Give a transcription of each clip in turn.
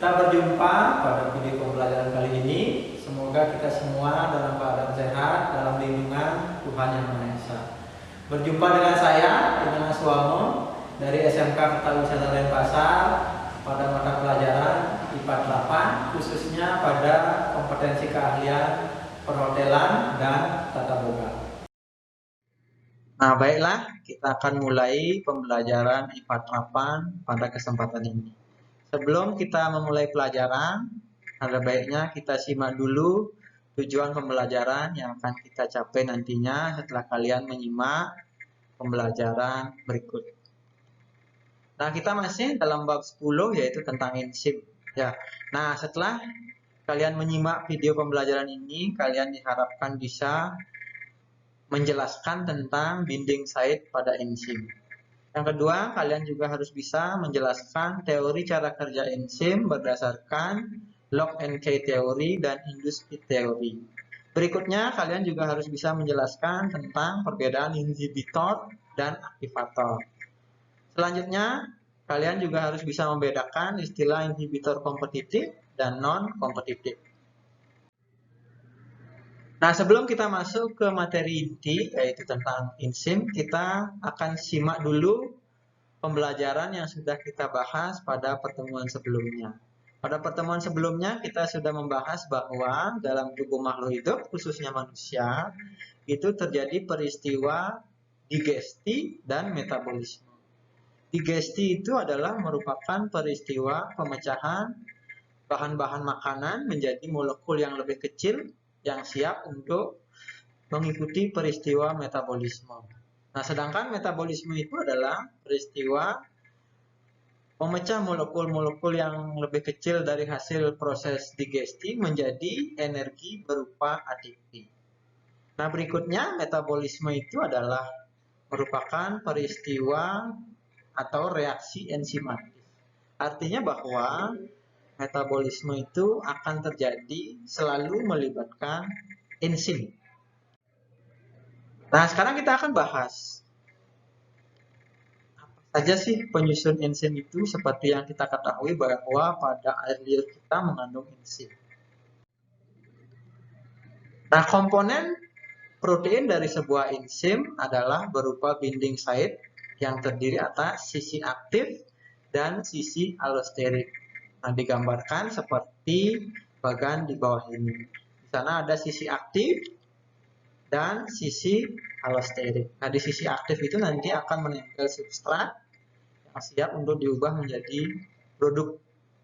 Kita berjumpa pada video pembelajaran kali ini. Semoga kita semua dalam keadaan sehat, dalam lindungan Tuhan Yang Maha Esa. Berjumpa dengan saya, Dengan Suwamo, dari SMK Kertawisata Denpasar pada mata pelajaran IPA 8, khususnya pada kompetensi keahlian perhotelan dan tata boga. Nah, baiklah, kita akan mulai pembelajaran IPA 8 pada kesempatan ini. Sebelum kita memulai pelajaran, ada baiknya kita simak dulu tujuan pembelajaran yang akan kita capai nantinya setelah kalian menyimak pembelajaran berikut. Nah, kita masih dalam bab 10 yaitu tentang enzim. Ya. Nah, setelah kalian menyimak video pembelajaran ini, kalian diharapkan bisa menjelaskan tentang binding site pada enzim. Yang kedua, kalian juga harus bisa menjelaskan teori cara kerja enzim berdasarkan lock and key teori dan induced fit teori. Berikutnya, kalian juga harus bisa menjelaskan tentang perbedaan inhibitor dan aktivator. Selanjutnya, kalian juga harus bisa membedakan istilah inhibitor kompetitif dan non-kompetitif. Nah, sebelum kita masuk ke materi inti, yaitu tentang enzim, kita akan simak dulu pembelajaran yang sudah kita bahas pada pertemuan sebelumnya. Pada pertemuan sebelumnya, kita sudah membahas bahwa dalam tubuh makhluk hidup, khususnya manusia, itu terjadi peristiwa digesti dan metabolisme. Digesti itu adalah merupakan peristiwa pemecahan bahan-bahan makanan menjadi molekul yang lebih kecil yang siap untuk mengikuti peristiwa metabolisme. Nah, sedangkan metabolisme itu adalah peristiwa memecah molekul-molekul yang lebih kecil dari hasil proses digesti menjadi energi berupa ATP. Nah, berikutnya metabolisme itu adalah merupakan peristiwa atau reaksi enzimatik. Artinya bahwa metabolisme itu akan terjadi selalu melibatkan enzim. Nah, sekarang kita akan bahas apa saja sih penyusun enzim itu, seperti yang kita ketahui bahwa pada air liur kita mengandung enzim. Nah, komponen protein dari sebuah enzim adalah berupa binding site yang terdiri atas sisi aktif dan sisi allosterik. Nah, digambarkan seperti bagan di bawah ini. Di sana ada sisi aktif dan sisi allosterik. Nah, di sisi aktif itu nanti akan menempel substrat yang siap untuk diubah menjadi produk.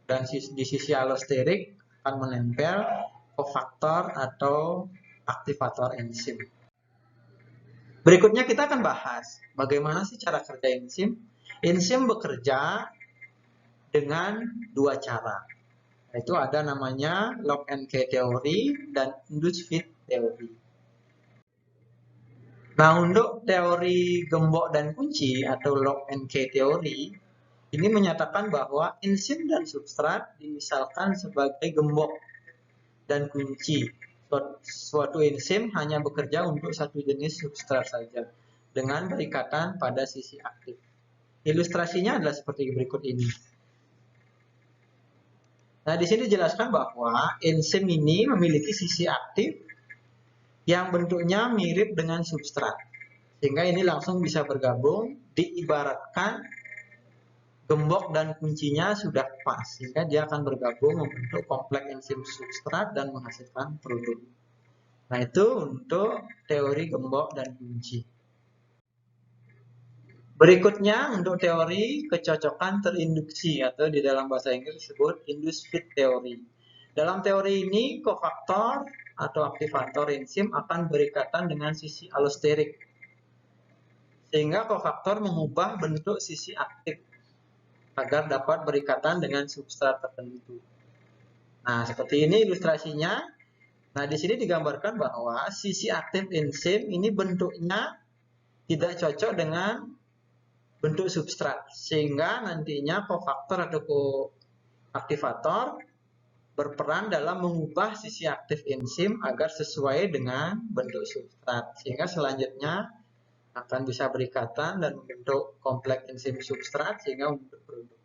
Dan di sisi allosterik akan menempel kofaktor atau aktivator enzim. Berikutnya kita akan bahas bagaimana sih cara kerja enzim. Enzim bekerja dengan dua cara. Yaitu ada namanya lock and key teori dan induced fit teori. Nah, untuk teori gembok dan kunci atau lock and key teori, ini menyatakan bahwa enzim dan substrat dimisalkan sebagai gembok dan kunci. Suatu enzim hanya bekerja untuk satu jenis substrat saja, dengan berikatan pada sisi aktif. Ilustrasinya adalah seperti berikut ini. Nah, di sini dijelaskan bahwa enzim ini memiliki sisi aktif yang bentuknya mirip dengan substrat. Sehingga ini langsung bisa bergabung, diibaratkan gembok dan kuncinya sudah pas. Sehingga dia akan bergabung membentuk kompleks enzim substrat dan menghasilkan produk. Nah, itu untuk teori gembok dan kunci. Berikutnya untuk teori kecocokan terinduksi atau di dalam bahasa Inggris disebut induced fit teori. Dalam teori ini kofaktor atau aktivator enzim akan berikatan dengan sisi allosterik. Sehingga kofaktor mengubah bentuk sisi aktif agar dapat berikatan dengan substrat tertentu. Nah, seperti ini ilustrasinya. Nah, di sini digambarkan bahwa sisi aktif enzim ini bentuknya tidak cocok dengan bentuk substrat, sehingga nantinya kofaktor atau koaktivator berperan dalam mengubah sisi aktif enzim agar sesuai dengan bentuk substrat, sehingga selanjutnya akan bisa berikatan dan membentuk kompleks enzim substrat sehingga membentuk produk.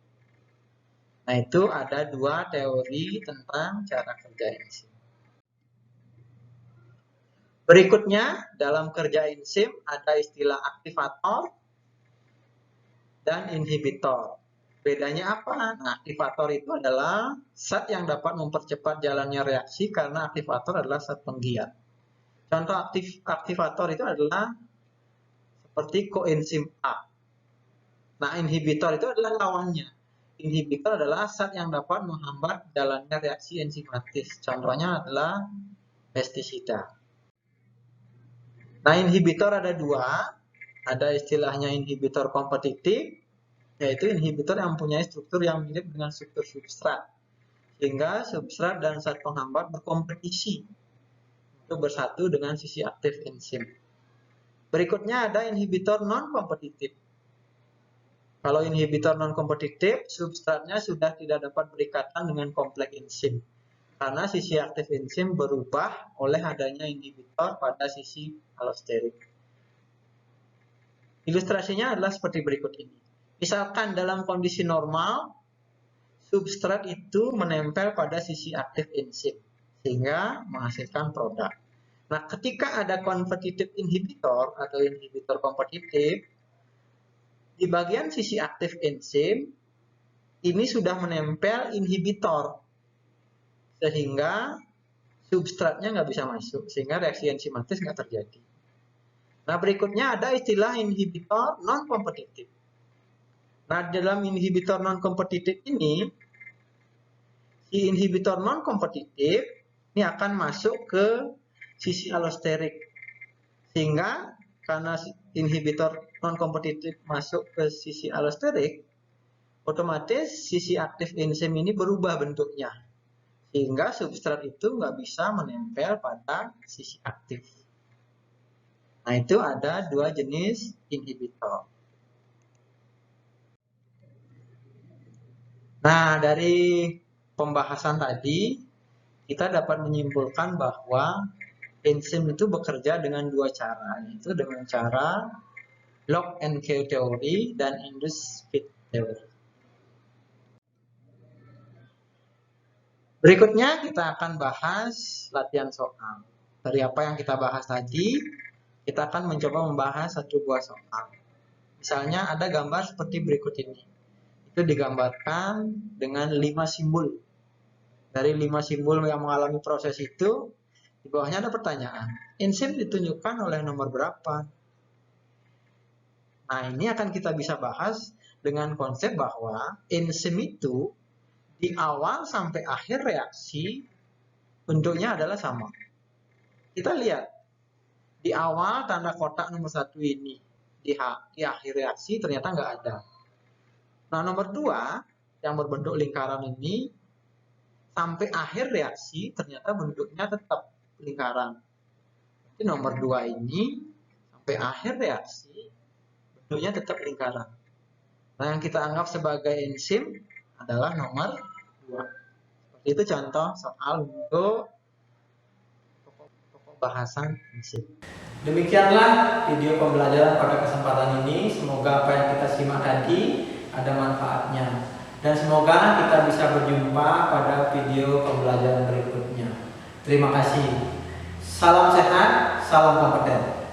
Nah, itu ada dua teori tentang cara kerja enzim. Berikutnya, dalam kerja enzim ada istilah aktivator dan inhibitor. Bedanya apa? Nah, aktivator itu adalah zat yang dapat mempercepat jalannya reaksi karena aktivator adalah zat penggiat. Contoh aktivator itu adalah seperti koenzim A. Nah, inhibitor itu adalah lawannya. Inhibitor adalah zat yang dapat menghambat jalannya reaksi enzimatis. Contohnya adalah pestisida. Nah, inhibitor ada dua. Ada istilahnya inhibitor kompetitif, yaitu inhibitor yang mempunyai struktur yang mirip dengan struktur substrat. Sehingga substrat dan zat penghambat berkompetisi untuk bersatu dengan sisi aktif enzim. Berikutnya ada inhibitor non-kompetitif. Kalau inhibitor non-kompetitif, substratnya sudah tidak dapat berikatan dengan kompleks enzim. Karena sisi aktif enzim berubah oleh adanya inhibitor pada sisi alosterik. Ilustrasinya adalah seperti berikut ini. Misalkan dalam kondisi normal, substrat itu menempel pada sisi aktif enzim, sehingga menghasilkan produk. Nah, ketika ada competitive inhibitor atau inhibitor kompetitif, di bagian sisi aktif enzim, ini sudah menempel inhibitor, sehingga substratnya nggak bisa masuk, sehingga reaksi enzimatis nggak terjadi. Nah, berikutnya ada istilah inhibitor non-kompetitif. Nah, dalam inhibitor non-kompetitif ini, si inhibitor non-kompetitif ini akan masuk ke sisi alosterik. Sehingga karena inhibitor non-kompetitif masuk ke sisi alosterik, otomatis sisi aktif enzim ini berubah bentuknya. Sehingga substrat itu nggak bisa menempel pada sisi aktif. Nah, itu ada dua jenis inhibitor. Nah, dari pembahasan tadi, kita dapat menyimpulkan bahwa enzim itu bekerja dengan dua cara, yaitu dengan cara lock and key teori dan induced feed teori. Berikutnya kita akan bahas latihan soal. Dari apa yang kita bahas tadi, kita akan mencoba membahas satu buah soal. Misalnya ada gambar seperti berikut ini. Itu digambarkan dengan 5 simbol. Dari 5 simbol yang mengalami proses itu, di bawahnya ada pertanyaan. Enzim ditunjukkan oleh nomor berapa? Nah, ini akan kita bisa bahas dengan konsep bahwa enzim itu di awal sampai akhir reaksi bentuknya adalah sama. Kita lihat. Di awal tanda kotak nomor 1 ini, di akhir reaksi ternyata nggak ada. Nah, nomor 2 yang berbentuk lingkaran ini, sampai akhir reaksi ternyata bentuknya tetap lingkaran. Jadi nomor 2 ini, sampai akhir reaksi, bentuknya tetap lingkaran. Nah, yang kita anggap sebagai enzim adalah nomor 2. Seperti itu contoh soal untuk bahasan enzim. Demikianlah video pembelajaran pada kesempatan ini. Semoga apa yang kita simak tadi ada manfaatnya. Dan semoga kita bisa berjumpa pada video pembelajaran berikutnya. Terima kasih. Salam sehat, salam kompeten.